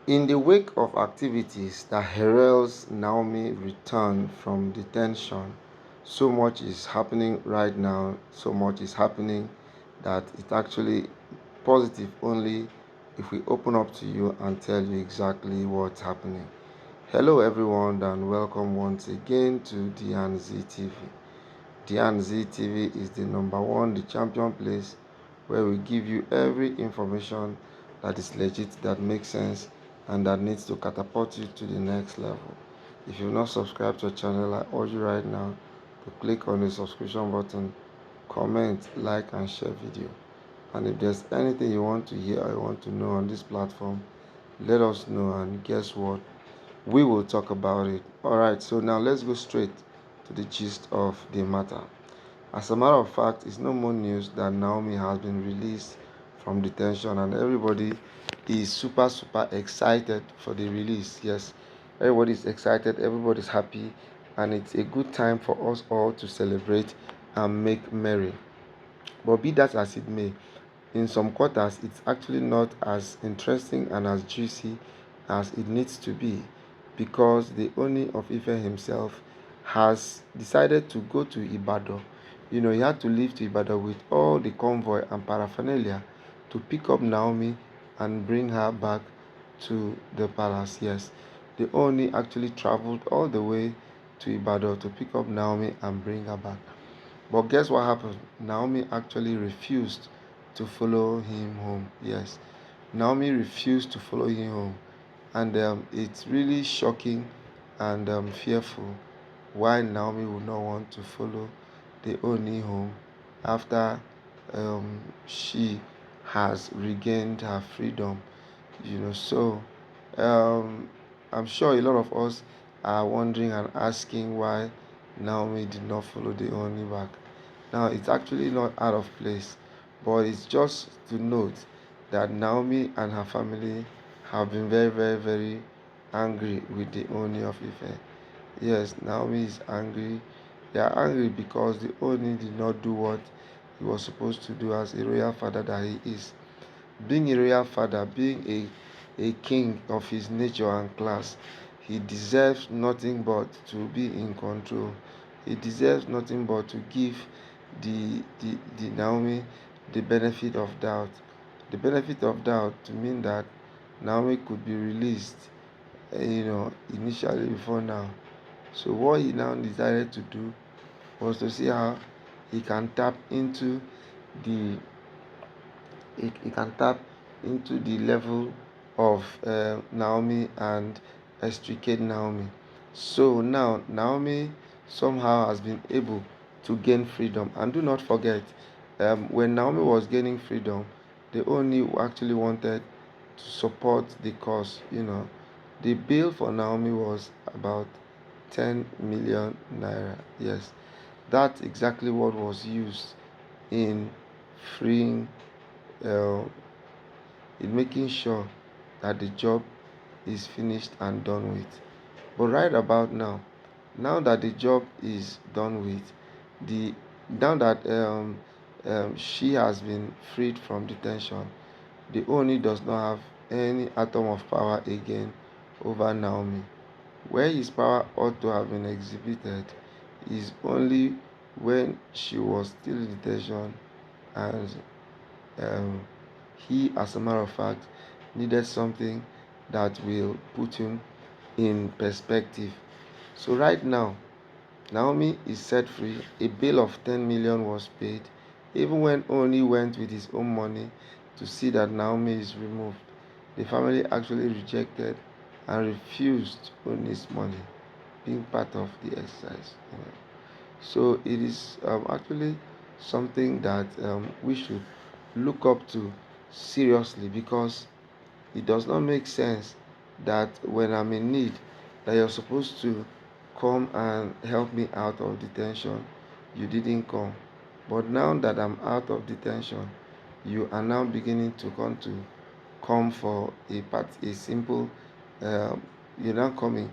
In the wake of activities that heralds Naomi return from detention, so much is happening right now, so much is happening that it's actually positive only if we open up to you and tell you exactly what's happening. Hello everyone and welcome once again to DNZ TV. DNZ TV is the number one, the champion place where we give you every information that is legit, that makes sense, and that needs to catapult you to the next level. If you've not subscribed to our channel, I urge you right now to click on the subscription button, comment, like, and share video. And if there's anything you want to hear or you want to know on this platform, let us know, and guess what? We will talk about it. Alright, so now let's go straight to the gist of the matter. As a matter of fact, it's no more news that Naomi has been released from detention, and everybody is super excited for the release. Yes, everybody is excited, everybody's happy, and it's a good time for us all to celebrate and make merry. But be that as it may, in some quarters it's actually not as interesting and as juicy as it needs to be, because the Ooni of Ife himself has decided to go to Ibadan. He had to leave to Ibadan with all the convoy and paraphernalia to pick up Naomi and bring her back to the palace. Yes, the Ooni actually traveled all the way to Ibadan to pick up Naomi and bring her back. But guess what happened? Naomi actually refused to follow him home. Yes, Naomi refused to follow him home. And it's really shocking and fearful why Naomi would not want to follow the Oni home after she has regained her freedom. So um, I'm sure a lot of us are wondering and asking why Naomi did not follow the Oni back. Now, it's actually not out of place, but it's just to note that Naomi and her family have been very angry with the Oni of Ife. Yes, Naomi is angry. They are angry because the Oni did not do what he was supposed to do as a royal father that he is. Being a royal father, being a king of his nature and class, he deserves nothing but to be in control. He deserves nothing but to give the Naomi the benefit of doubt. The benefit of doubt to mean that Naomi could be released, initially before now. So what he now decided to do was to see how he can tap into the he can tap into the level of Naomi and extricate Naomi. So now Naomi somehow has been able to gain freedom. And do not forget, when Naomi was gaining freedom, they only actually wanted to support the cause. The bill for Naomi was about 10 million naira. Yes, that's exactly what was used in freeing uh, in making sure that the job is finished and done with. But right about now, now that the job is done with, the now that she has been freed from detention, the Oni does not have any atom of power again over Naomi. Where his power ought to have been exhibited is only when she was still in detention, and um, he, as a matter of fact, needed something that will put him in perspective. So right now, Naomi is set free. A bail of 10 million was paid. Even when Oni went with his own money to see that Naomi is removed, the family actually rejected and refused Oni's money being part of the exercise. So it is actually something that we should look up to seriously, because it does not make sense that when I'm in need, that you're supposed to come and help me out of detention. You didn't come. But now that I'm out of detention, you are now beginning to come for a simple. Um, you're now coming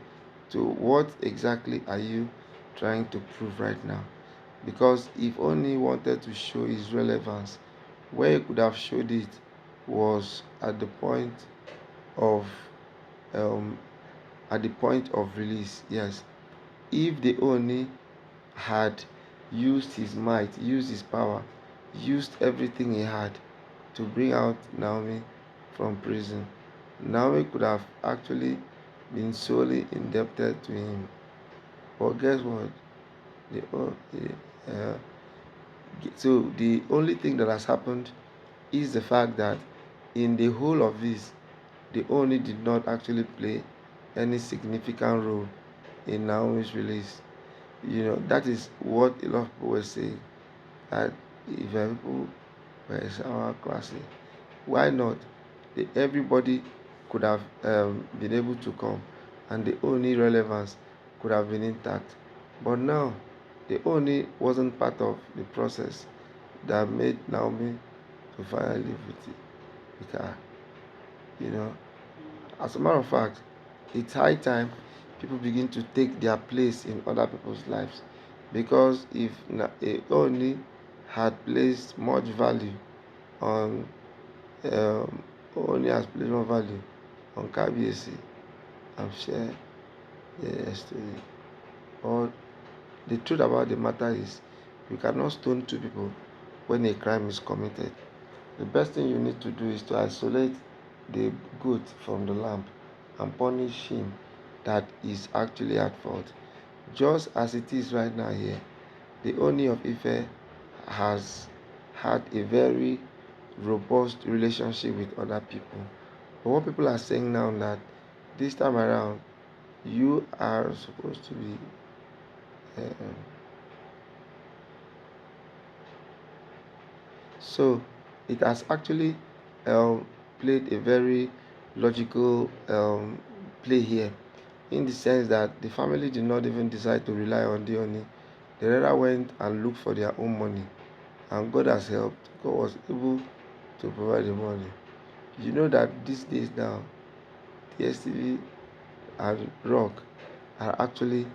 to what exactly are you trying to prove right now? Because if only wanted to show his relevance, where he could have showed it was at the point of um, at the point of release. Yes, if the Oni had used his might, used his power, used everything he had to bring out Naomi from prison, Naomi could have actually been solely indebted to him. But guess what? Uh, so the only thing that has happened is the fact that in the whole of this, the Oni did not actually play any significant role in Naomi's release. That is what a lot of people were saying. That if people were somehow classy, why not? Everybody could have been able to come, and the only relevance could have been intact. But now, the only wasn't part of the process that made Naomi to finally live with her. You know, as a matter of fact, it's high time people begin to take their place in other people's lives, because if only had placed much value on only has placed more value on KBSC, I'm sure the story. But the truth about the matter is, you cannot stone two people when a crime is committed. The best thing you need to do is to isolate the goat from the lamb and punish him that is actually at fault. Just as it is right now here, the Oni of Ife has had a very robust relationship with other people. But what people are saying now, that this time around you are supposed to be um, so it has actually um, played a very logical play here, in the sense that the family did not even decide to rely on the Oni. They rather went and looked for their own money, and God has helped. God was able to provide the money. You know that these days now, DSTV and Rock are actually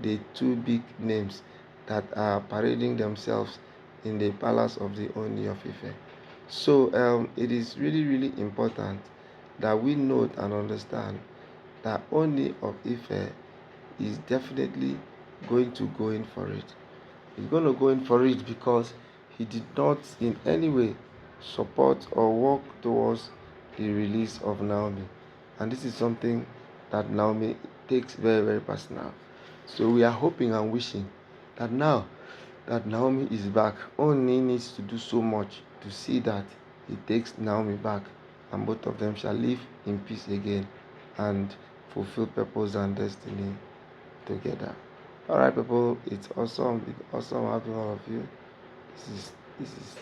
the two big names that are parading themselves in the palace of the Oni of Ife. So it is really, really important that we note and understand that Oni of Ife is definitely going to go in for it. He's going to go in for it because he did not in any way support or work towards the release of Naomi. And this is something that Naomi takes very, very personal. So we are hoping and wishing that now that Naomi is back, Oni needs to do so much to see that he takes Naomi back, and both of them shall live in peace again and fulfill purpose and destiny together. All right, people, it's awesome. It's awesome having all of you. This is this is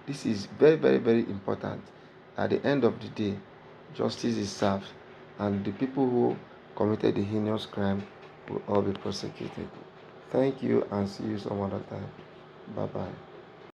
this is very, very, very important. At the end of the day, justice is served, and the people who committed the heinous crime will all be prosecuted. Thank you, and see you some other time. Bye bye.